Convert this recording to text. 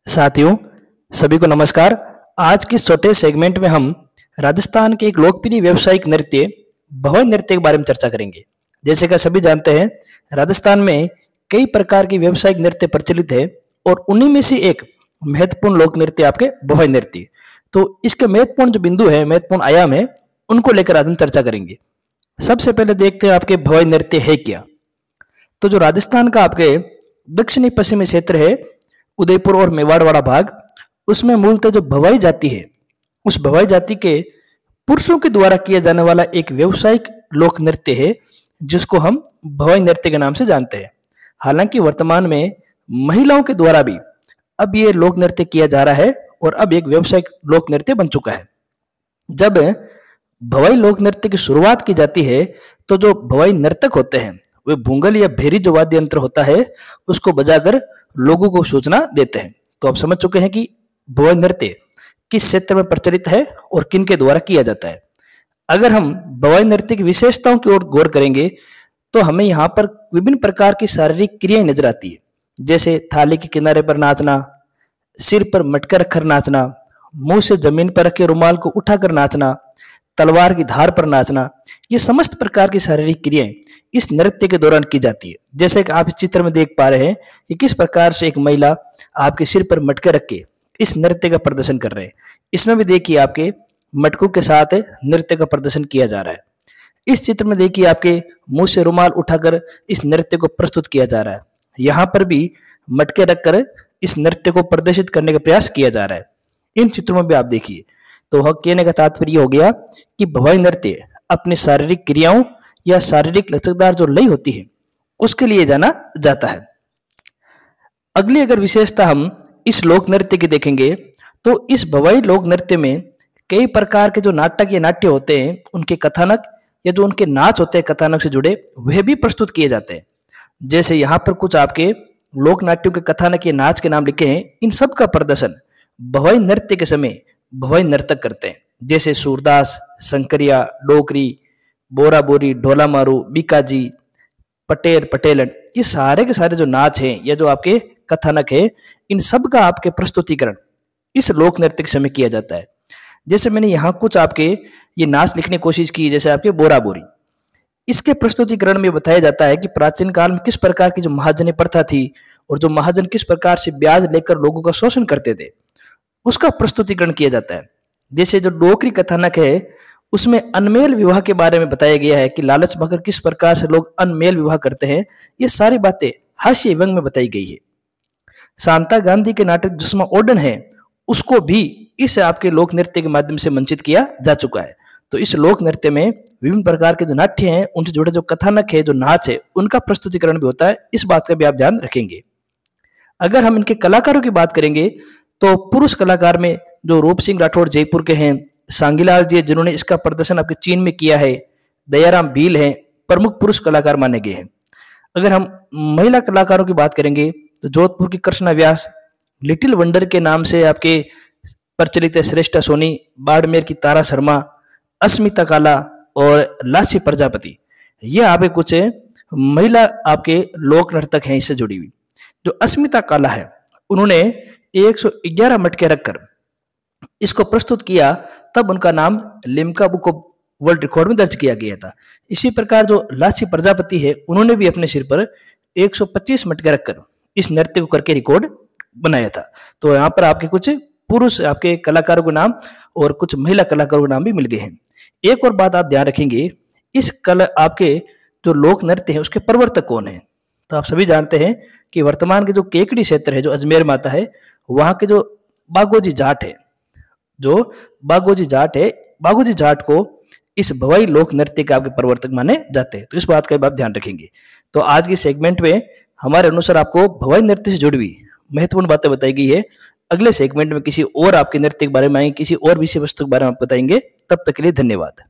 साथियों, सभी को नमस्कार। आज के छोटे सेगमेंट में हम राजस्थान के एक लोकप्रिय व्यावसायिक नृत्य भवई नृत्य के बारे में चर्चा करेंगे। जैसे कि सभी जानते हैं, राजस्थान में कई प्रकार के व्यावसायिक नृत्य प्रचलित है और उन्हीं में से एक महत्वपूर्ण लोक नृत्य आपके भवई नृत्य। तो इसके महत्वपूर्ण जो बिंदु है, महत्वपूर्ण आयाम है, उनको लेकर आज हम चर्चा करेंगे। सबसे पहले देखते हैं आपके भवई नृत्य है क्या। तो जो राजस्थान का आपके दक्षिणी पश्चिमी क्षेत्र है, उदयपुर और मेवाड़ वाला भाग, उसमें मूलतः जो भवाई जाति है, उस भवाई जाति के पुरुषों के द्वारा किया जाने वाला एक व्यावसायिक लोक नृत्य है, जिसको हम भवाई नृत्य के नाम से जानते हैं। हालांकि वर्तमान में महिलाओं के द्वारा भी अब ये लोक नृत्य किया जा रहा है और अब एक व्यावसायिक लोक नृत्य बन चुका है। जब भवाई लोक नृत्य की शुरुआत की जाती है, तो जो भवाई नर्तक होते हैं वे भूंगल या भेरी जो वाद्य यंत्र होता है, उसको बजाकर लोगों को सूचना देते हैं। तो आप समझ चुके हैं कि भवाई नृत्य किस क्षेत्र में प्रचलित है और किन के द्वारा किया जाता है। अगर हम भवाई नृत्य की विशेषताओं की ओर गौर करेंगे, तो हमें यहाँ पर विभिन्न प्रकार की शारीरिक क्रियाएं नजर आती है। जैसे थाली के किनारे पर नाचना, सिर पर मटका रखकर नाचना, मुंह से जमीन पर रखे रुमाल को उठाकर नाचना, तलवार की धार पर नाचना, ये समस्त प्रकार की शारीरिक क्रियाएं इस नृत्य के दौरान की जाती है। जैसे कि आप इस चित्र में देख पा रहे हैं कि किस प्रकार से एक महिला आपके सिर पर मटके रख के इस नृत्य का प्रदर्शन कर रहे हैं। इसमें भी देखिए आपके मटकों के साथ नृत्य का प्रदर्शन किया जा रहा है। इस चित्र में देखिए आपके मुंह से रुमाल उठाकर इस नृत्य को प्रस्तुत किया जा रहा है। यहाँ पर भी मटके रखकर इस नृत्य को प्रदर्शित करने का प्रयास किया जा रहा है। इन चित्रों में भी आप देखिए। तो कहने का तात्पर्य हो गया कि भवाई नृत्य अपनी शारीरिक क्रियाओं या शारीरिक लचकदार जो लय होती है, उसके लिए जाना जाता है। अगली अगर विशेषता हम इस लोक नृत्य की देखेंगे, तो इस भवाई लोक नृत्य में कई प्रकार के जो नाटक या नाट्य होते हैं, उनके कथानक या जो उनके नाच होते हैं कथानक से जुड़े, वह भी प्रस्तुत किए जाते हैं। जैसे यहाँ पर कुछ आपके लोक नाट्यों के कथानक या नाच के नाम लिखे हैं। इन सब का प्रदर्शन भवाई नृत्य के समय भवाई नर्तक करते हैं। जैसे सूरदास, शंकरिया, डोकरी, बोरा बोरी, ढोला मारू, बीकाजी, पटेल, पटेलन, ये सारे के सारे जो नाच हैं या जो आपके कथानक है, इन सब का आपके प्रस्तुतिकरण इस लोक नृत्य के समय किया जाता है। जैसे मैंने यहाँ कुछ आपके ये नाच लिखने की कोशिश की, जैसे आपके बोरा बोरी। इसके प्रस्तुतिकरण में बताया जाता है कि प्राचीन काल में किस प्रकार की जो महाजनी प्रथा थी और जो महाजन किस प्रकार से ब्याज लेकर लोगों का शोषण करते थे, उसका प्रस्तुतिकरण किया जाता है। जैसे जो डोकरी कथानक है, उसमें अनमेल विवाह के बारे में बताया गया है कि लालच भगर किस प्रकार से लोग अनमेल विवाह करते हैं। ये सारी बातें हास्य व्यंग में बताई गई है। शांता गांधी के नाटक जुस्मा ओडन है, उसको भी इस आपके लोक नृत्य के माध्यम से मंचित किया जा चुका है। तो इस लोक नृत्य में विभिन्न प्रकार के जो नाट्य हैं, उनसे जुड़े जो कथानक है, जो नाच है, उनका प्रस्तुतिकरण भी होता है। इस बात का भी आप ध्यान रखेंगे। अगर हम इनके कलाकारों की बात करेंगे, तो पुरुष कलाकार में जो रूप सिंह राठौड़ जयपुर के हैं, सांगीलाल जी जिन्होंने इसका प्रदर्शन आपके चीन में किया है, दयाराम भील हैं, प्रमुख पुरुष कलाकार माने गए हैं। अगर हम महिला कलाकारों की बात करेंगे, तो जोधपुर की कृष्णा व्यास, लिटिल वंडर के नाम से आपके प्रचलित है श्रेष्ठा सोनी, बाड़मेर की तारा शर्मा, अस्मिता काला और लासी प्रजापति, ये आपके कुछ महिला आपके लोक नर्तक हैं इससे जुड़ी हुई। जो अस्मिता काला है, उन्होंने 111 मटके रखकर इसको प्रस्तुत किया, तब उनका नाम Limca book of world record में दर्ज किया गया था। इसी प्रकार जो लासी प्रजापति है, उन्होंने भी अपने सिर पर 125 मटके रखकर इस नृत्य को करके रिकॉर्ड बनाया था। तो यहाँ पर आपके कुछ पुरुष आपके कलाकारों के नाम और कुछ महिला कलाकारों के नाम भी मिल गए हैं। एक और बात आप ध्यान रखेंगे, इस कला आपके जो लोक नृत्य है, उसके प्रवर्तक कौन है। तो आप सभी जानते हैं कि वर्तमान के जो केकड़ी क्षेत्र है, जो अजमेर में आता है, वहां के जो बागोजी जाट है, जो बागोजी जाट है, बागोजी जाट को इस भवाई लोक नृत्य के आपके प्रवर्तक माने जाते हैं। तो इस बात का भी आप ध्यान रखेंगे। तो आज की सेगमेंट में हमारे अनुसार आपको भवाई नृत्य से जुड़ी हुई महत्वपूर्ण बातें बताई गई है। अगले सेगमेंट में किसी और आपके नृत्य के बारे में आएंगे, किसी और विषय वस्तु के बारे में आप बताएंगे। तब तक के लिए धन्यवाद।